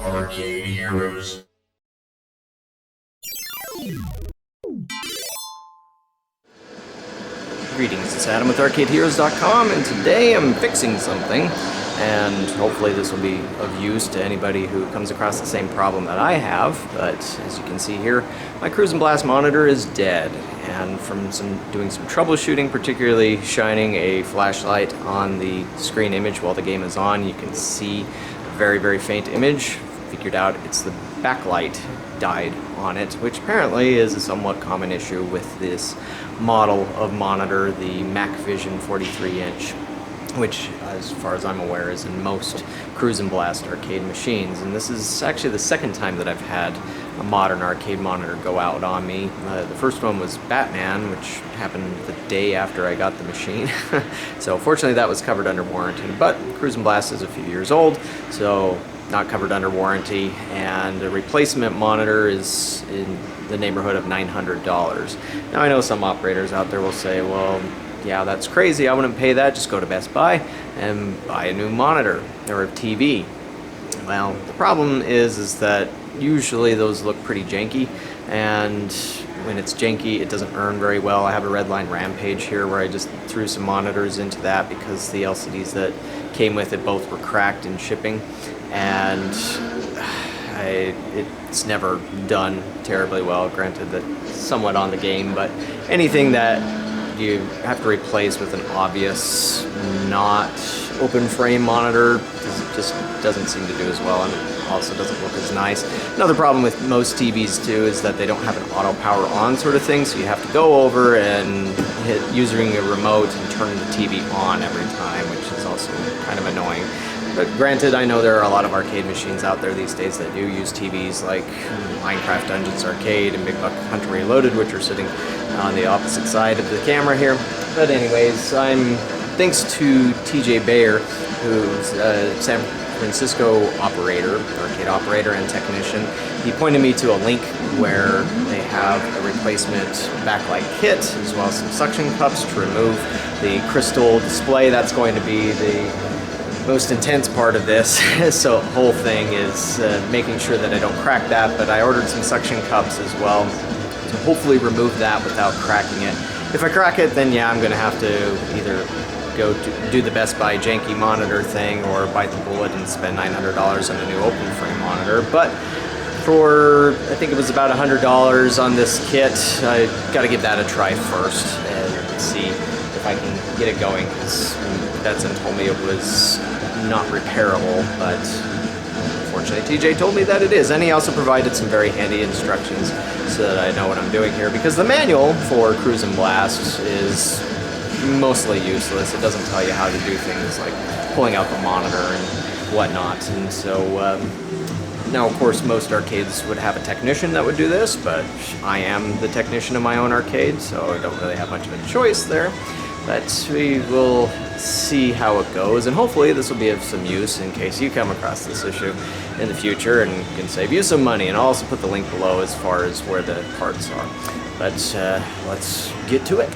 Arcade Heroes. Greetings, it's Adam with ArcadeHeroes.com, and today I'm fixing something, and hopefully this will be of use to anybody who comes across the same problem that I have. But as you can see here, my Cruis'n Blast monitor is dead, and from doing some troubleshooting, particularly shining a flashlight on the screen image while the game is on, you can see a very faint image. Figured out it's the backlight died on it, which apparently is a somewhat common issue with this model of monitor, the Makvision 43-inch, which, as far as I'm aware, is in most Cruis'n Blast arcade machines. And this is actually the second time that I've had a modern arcade monitor go out on me. The first one was Batman, which happened the day after I got the machine. So fortunately that was covered under warranty, but Cruis'n Blast is a few years old, so not covered under warranty, and a replacement monitor is in the neighborhood of $900. Now I know some operators out there will say, well, yeah, that's crazy, I wouldn't pay that, just go to Best Buy and buy a new monitor or a TV. Well, the problem is that usually those look pretty janky, and when it's janky it doesn't earn very well. I have a Redline Rampage here where I just threw some monitors into that because the LCDs that came with it both were cracked in shipping, and it's never done terribly well. Granted, that's somewhat on the game, but anything that you have to replace with an obvious not open frame monitor just doesn't seem to do as well, and it also doesn't look as nice. Another problem with most TVs too is that they don't have an auto power on sort of thing, so you have to go over and hit using a remote and turn the TV on every time, which is also kind of annoying. But granted, I know there are a lot of arcade machines out there these days that do use TVs, like Minecraft Dungeons Arcade and Big Buck Hunter Reloaded, which are sitting on the opposite side of the camera here. But anyways, thanks to TJ Bayer, who's a San Francisco operator, arcade operator and technician. He pointed me to a link where they have a replacement backlight kit, as well as some suction cups to remove the crystal display. That's going to be the most intense part of this. So the whole thing is making sure that I don't crack that, but I ordered some suction cups as well to hopefully remove that without cracking it. If I crack it, then yeah, I'm going to have to either go to do the Best Buy janky monitor thing or bite the bullet and spend $900 on a new open frame monitor. But for, I think it was about $100 on this kit, I got to give that a try first and see if I can get it going, because Betson told me it was not repairable, but unfortunately TJ told me that it is, and he also provided some very handy instructions so that I know what I'm doing here, because the manual for Cruis'n Blast is mostly useless. It doesn't tell you how to do things like pulling out the monitor and whatnot. And so now of course most arcades would have a technician that would do this, but I am the technician of my own arcade, so I don't really have much of a choice there. But we will see how it goes, and hopefully this will be of some use in case you come across this issue in the future and can save you some money. And I'll also put the link below as far as where the parts are. But let's get to it.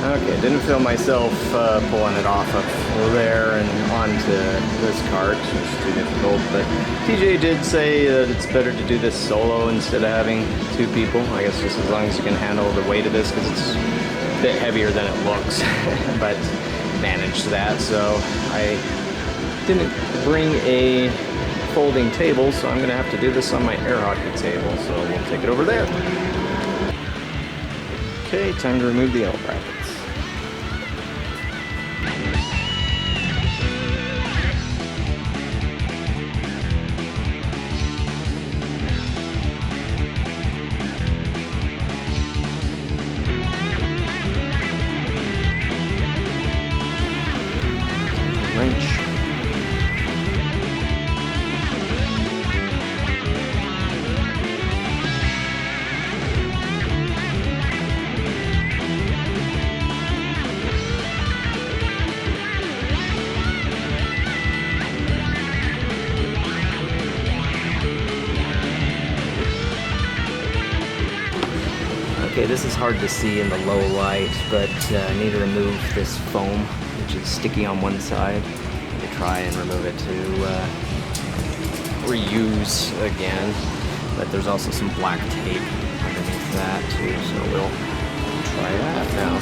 Okay, didn't feel myself pulling it off up there and onto this cart. It's too difficult, but TJ did say that it's better to do this solo instead of having two people. I guess just as long as you can handle the weight of this, because it's a bit heavier than it looks, but managed that. So I didn't bring a folding table, so I'm going to have to do this on my air hockey table, so we'll take it over there. Okay, time to remove the L brackets. this is hard to see in the low light, but I need to remove this foam, which is sticky on one side. To try and remove it to reuse again. But there's also some black tape underneath that too, so we'll try that now.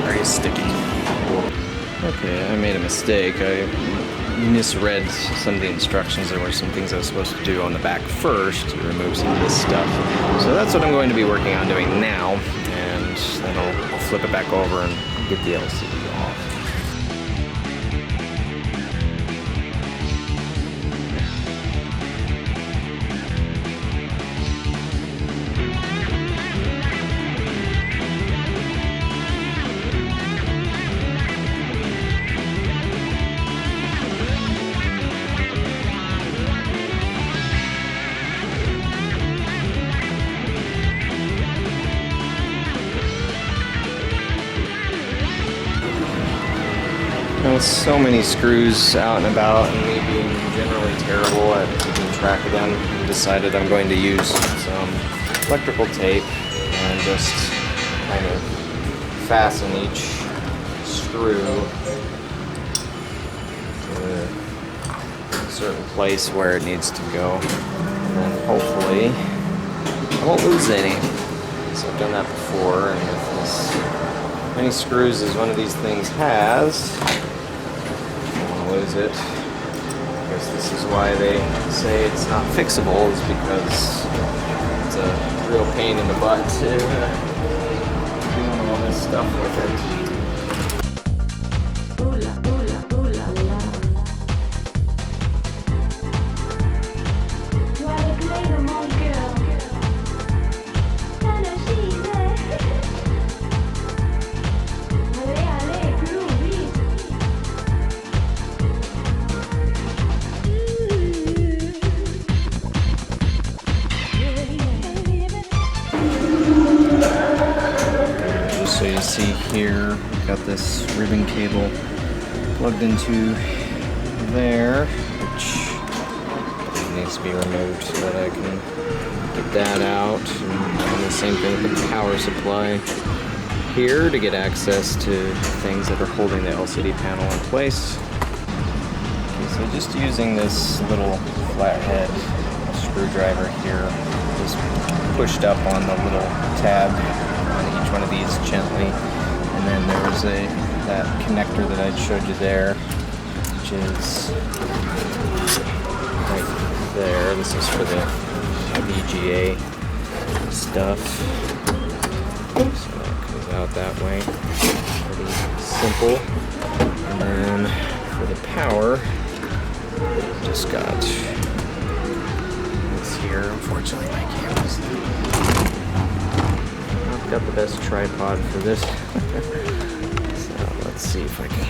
Very sticky. Okay, I made a mistake. I misread some of the instructions. There were some things I was supposed to do on the back first to remove some of this stuff. So that's what I'm going to be working on doing now, and then I'll flip it back over and get the LCD off. With so many screws out and about, and me being generally terrible at keeping track of them, I decided I'm going to use some electrical tape and just kind of fasten each screw to a certain place where it needs to go, and then hopefully I won't lose any. So I've done that before, and with as many screws as one of these things has, lose it. I guess this is why they say it's not fixable, is because it's a real pain in the butt to doing all this stuff with it. So you see here, we've got this ribbon cable plugged into there, which needs to be removed so that I can get that out. And the same thing with the power supply here to get access to things that are holding the LCD panel in place. Okay, so just using this little flathead screwdriver here, just pushed up on the little tab on each one of these gently, and then there was that connector that I showed you there, which is right there. This is for the VGA stuff, so that comes out that way. Pretty simple. And then for the power, just got this here. Unfortunately, my camera's got the best tripod for this. So let's see if I can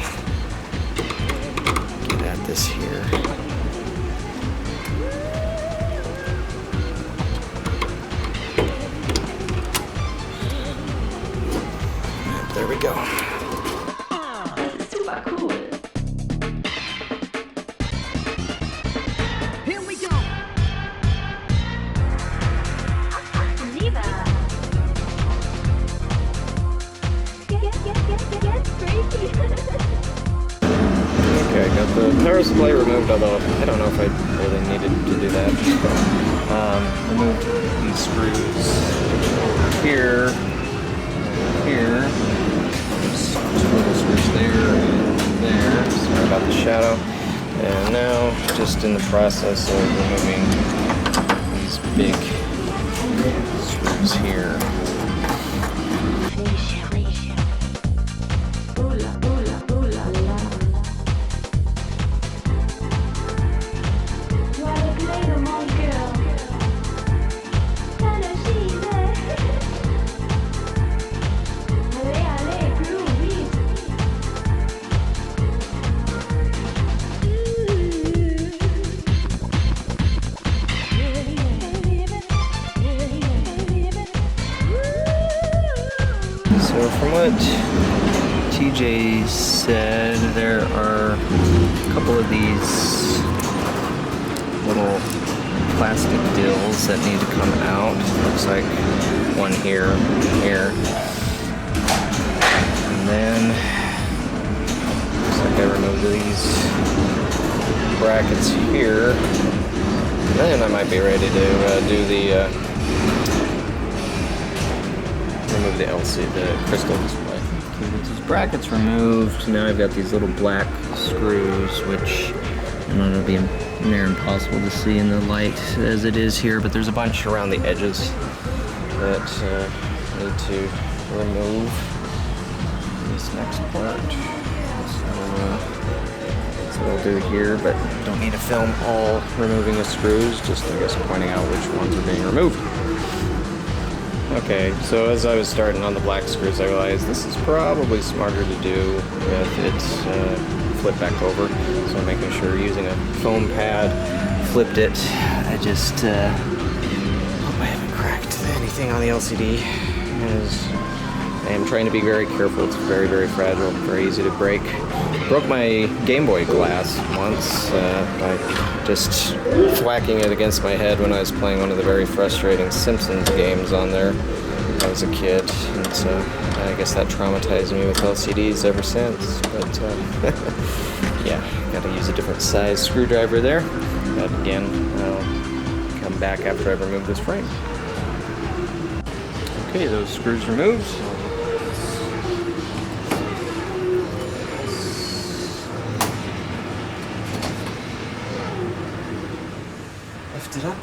get at this here. There we go. Super cool. Here we go. Okay, I got the power supply removed, although I don't know if I really needed to do that. Removed these screws here, here. There's two little screws there and there. Sorry about the shadow. And now, just in the process of removing these big screws here. TJ said there are a couple of these little plastic dills that need to come out. Looks like one here, here. And then looks like I removed these brackets here. And then I might be ready to do the remove the LCD, the crystal display. Okay, with these brackets removed, now I've got these little black screws, which I know it'll be near impossible to see in the light as it is here, but there's a bunch around the edges that need to remove this next part. So what I'll do here, but don't need to film all removing the screws, just I guess pointing out which ones are being removed. Okay, so as I was starting on the black screws, I realized this is probably smarter to do if it's flipped back over. So I'm making sure using a foam pad, flipped it. I just hope I haven't cracked anything on the LCD, as I am trying to be very careful. It's very, very fragile, very easy to break. Broke my Game Boy glass once by just thwacking it against my head when I was playing one of the very frustrating Simpsons games on there when I was a kid. And so I guess that traumatized me with LCDs ever since. But yeah, gotta use a different size screwdriver there. But again, I'll come back after I remove this frame. Okay, those screws removed. Lift it up.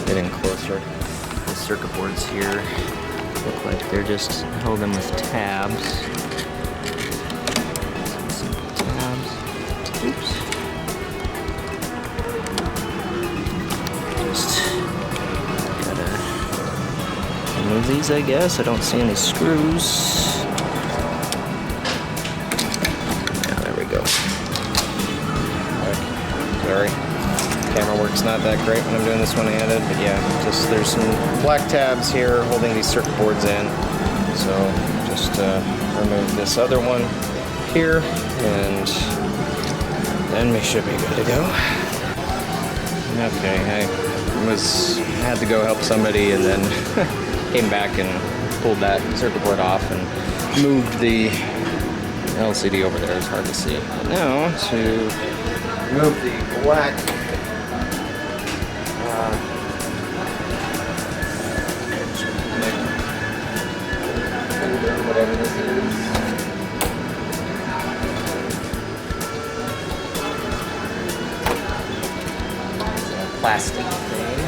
Getting closer. The circuit boards here look like they're just held in with tabs. Some simple tabs. Oops. Just gotta remove these, I guess. I don't see any screws. Yeah, there we go. Sorry. Camera work's not that great when I'm doing this one-handed, but yeah, just there's some black tabs here holding these circuit boards in. So just remove this other one here, and then we should be good to go. Okay, I had to go help somebody, and then came back and pulled that circuit board off and moved the LCD over there. It's hard to see. Now to remove the black whatever this is. It's a plastic thing.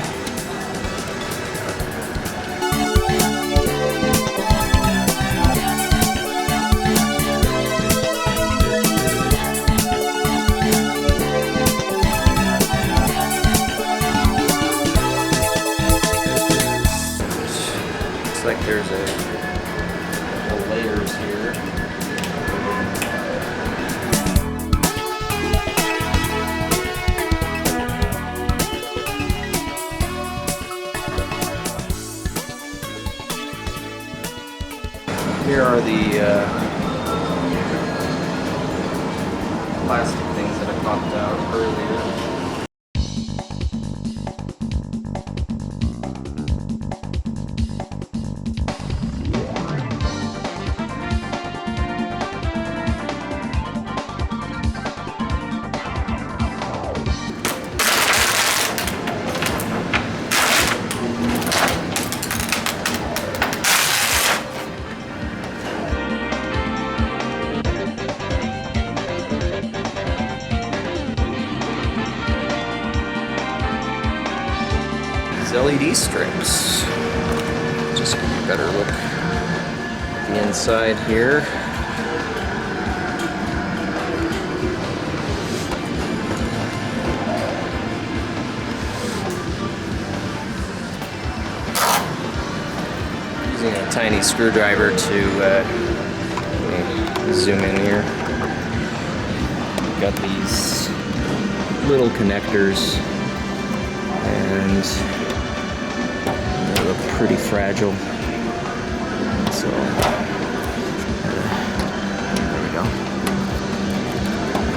Looks like there's a layers here. Here are the plastic things that I popped out earlier. LED strips. So just give you a better look at the inside here. Using a tiny screwdriver to let me zoom in here. Got these little connectors, and they look pretty fragile. So there we go.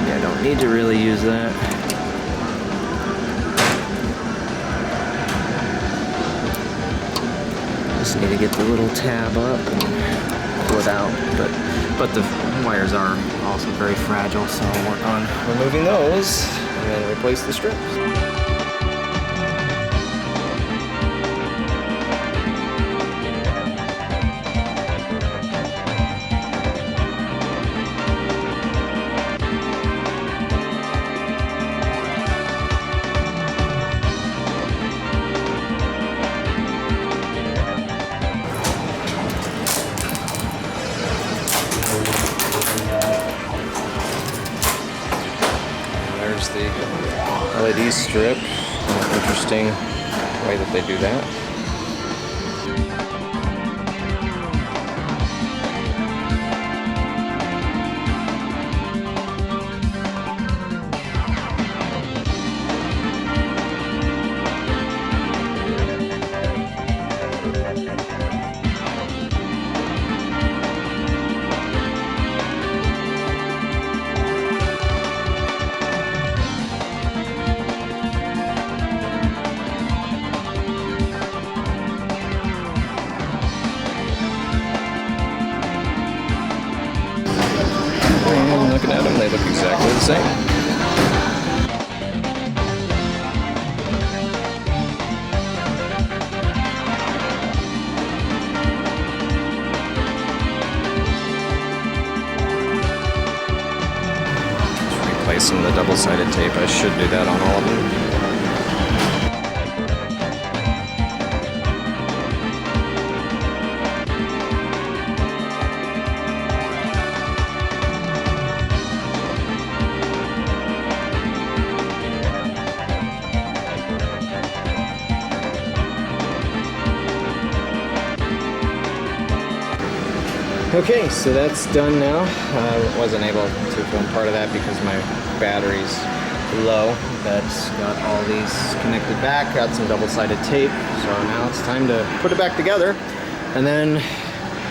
Yeah, I don't need to really use that. Just need to get the little tab up and pull it out, but the wires are also very fragile, so I'll work on removing those and then replace the strips. There's the LED strip. Interesting way that they do that. And looking at them, they look exactly the same. Just replacing the double-sided tape. I should do that on all of them. Okay, so that's done now. I wasn't able to film part of that because my battery's low. That's got all these connected back, got some double-sided tape. So now it's time to put it back together and then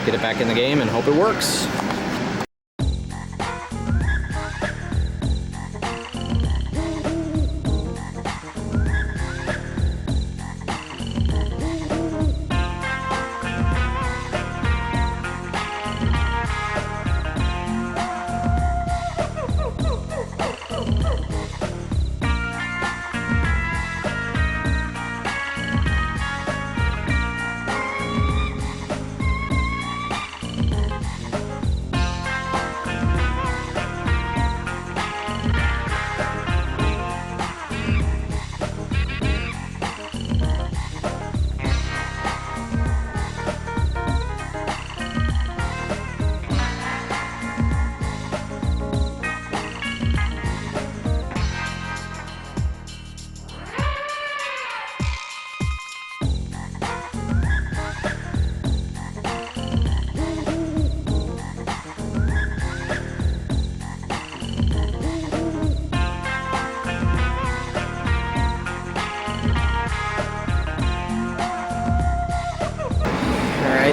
get it back in the game and hope it works.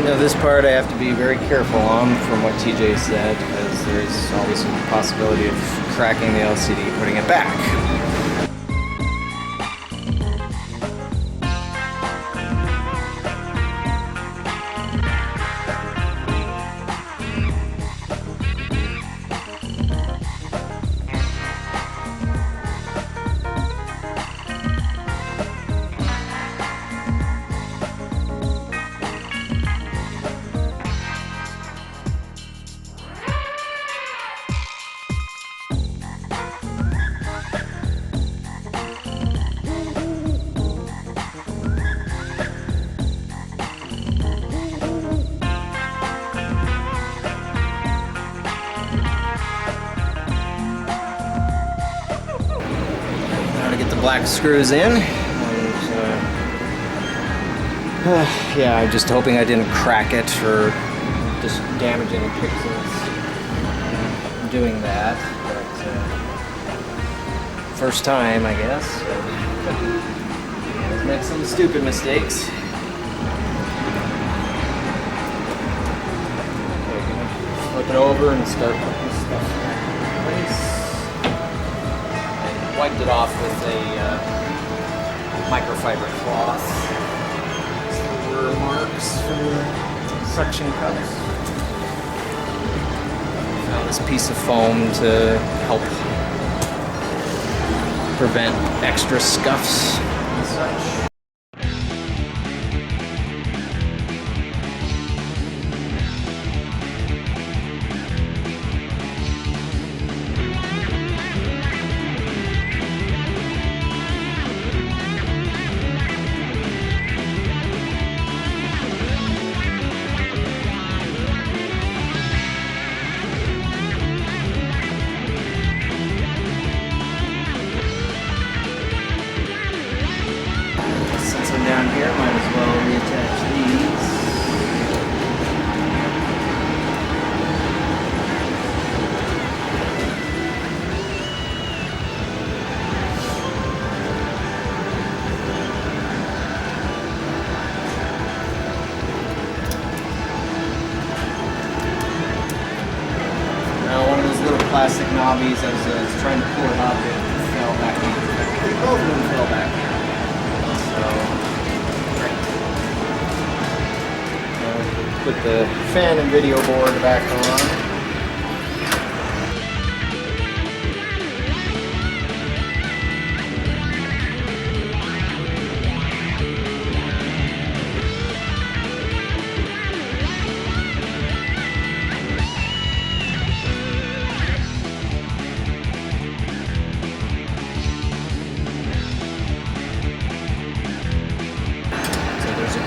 Now this part I have to be very careful on from what TJ said, because there's always a possibility of cracking the LCD putting it back. black screws in. And, yeah, I'm just hoping I didn't crack it or just damage any pixels doing that. But first time, I guess. Make some stupid mistakes. Flip it over and start putting this stuff in place. I wiped it off with a microfiber cloth. There were marks from the suction cups. Found this piece of foam to help prevent extra scuffs and such. Down here, might as well reattach these. Now one of those little plastic knobbies, I was trying to pull it up, it fell back in. Both of them fell back in. So put the fan and video board back on.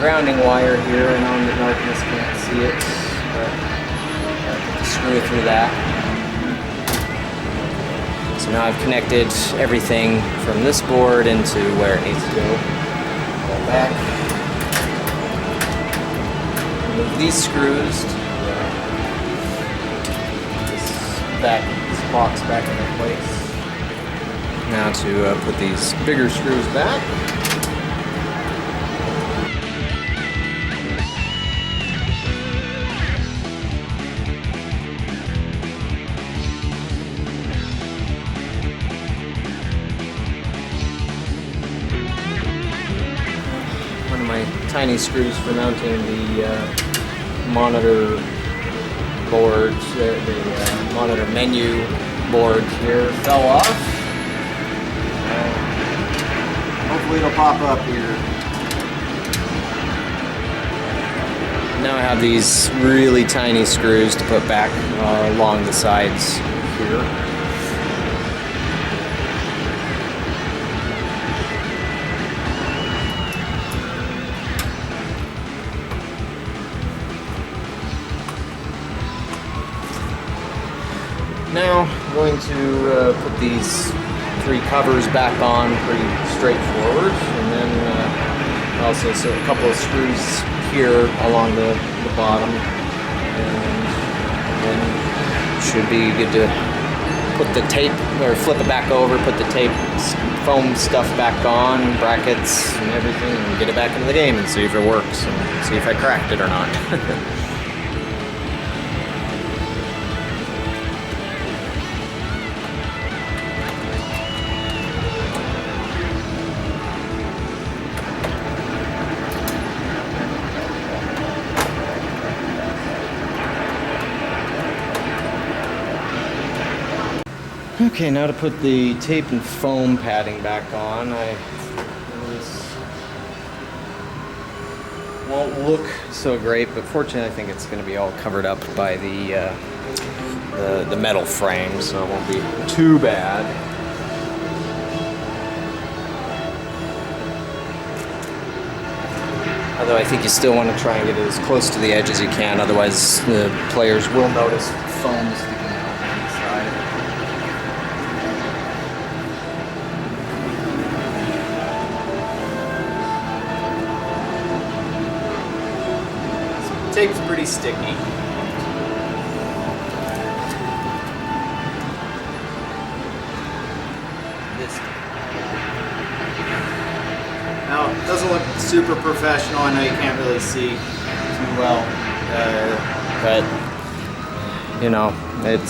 Grounding wire here, and on the darkness can't see it, but screw through that. So now I've connected everything from this board into where it needs to go. Go back. Remove these screws to this box back into place. Now to put these bigger screws back. Tiny screws for mounting the monitor boards, the monitor menu board here fell off. Hopefully it'll pop up here. Now I have these really tiny screws to put back along the sides here. Now I'm going to put these three covers back on pretty straightforward, and then also a couple of screws here along the bottom, and then should be good to put the tape, or flip it back over, put the tape foam stuff back on, brackets and everything, and get it back into the game and see if it works and see if I cracked it or not. Okay, now to put the tape and foam padding back on. This won't look so great, but fortunately I think it's going to be all covered up by the metal frame, so it won't be too bad. Although I think you still want to try and get it as close to the edge as you can, otherwise the players will notice foam sticking out on the side. tape's pretty sticky. Now, it doesn't look super professional. I know you can't really see too well, but you know, it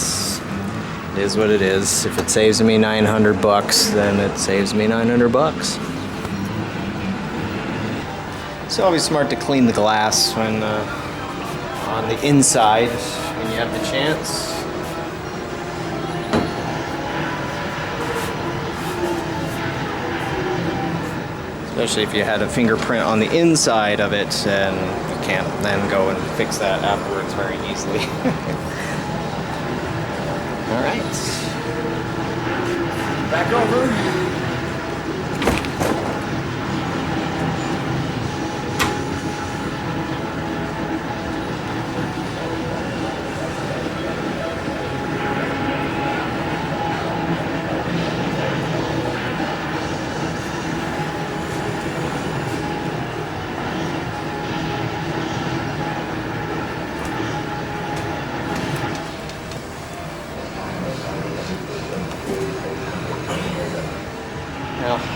is what it is. If it saves me $900, then it saves me $900. It's always smart to clean the glass when on the inside when you have the chance. Especially if you had a fingerprint on the inside of it, and you can't then go and fix that afterwards very easily. All right, back over.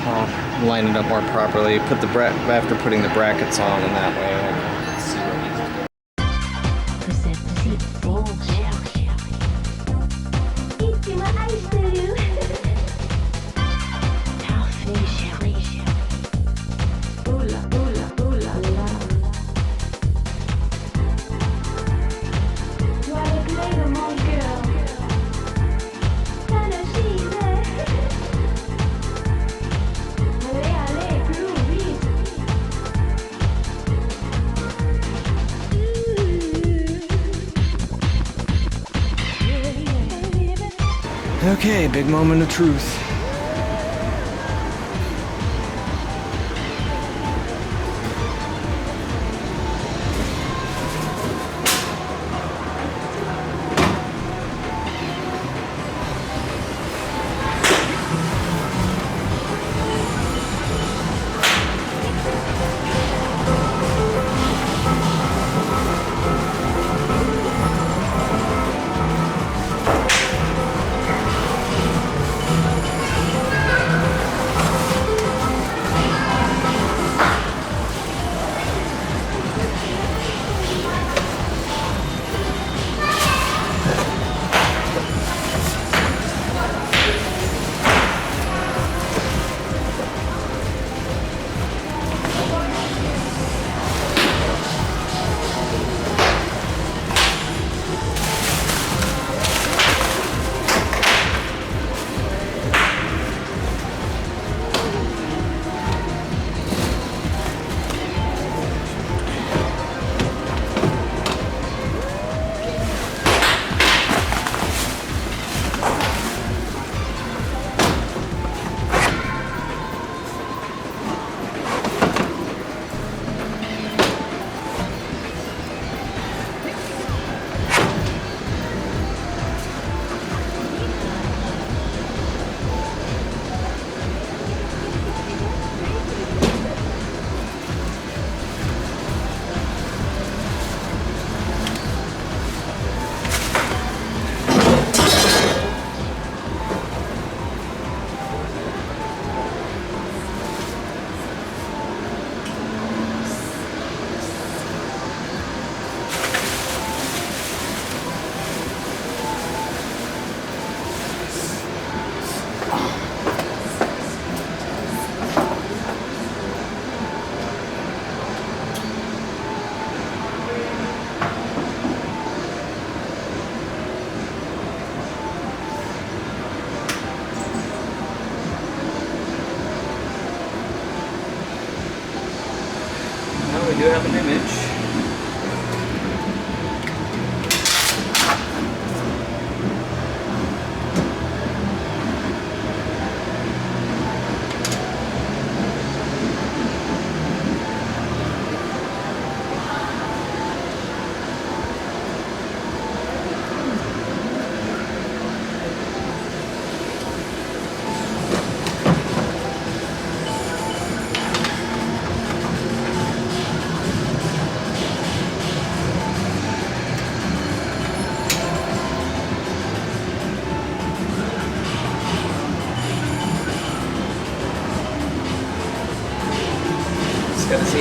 I'll line it up more properly. Put the after putting the brackets on, and that way I can see what needs to go. Okay, big moment of truth.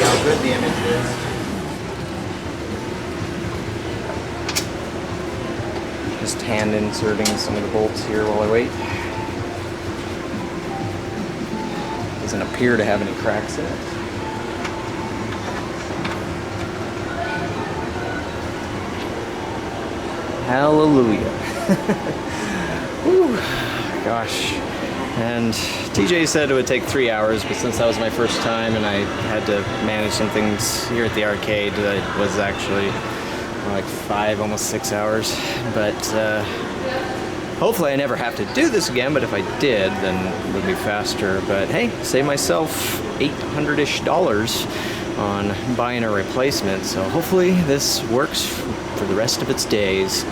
how good the image is. Just hand inserting some of the bolts here while I wait. Doesn't appear to have any cracks in it. Hallelujah. Whew, gosh. And TJ said it would take 3 hours, but since that was my first time and I had to manage some things here at the arcade, it was actually like 5, almost 6 hours. But hopefully I never have to do this again, but if I did, then it would be faster. But hey, save myself $800-ish on buying a replacement, so hopefully this works for the rest of its days.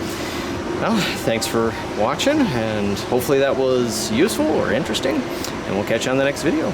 Well, thanks for watching, and hopefully that was useful or interesting, and we'll catch you on the next video.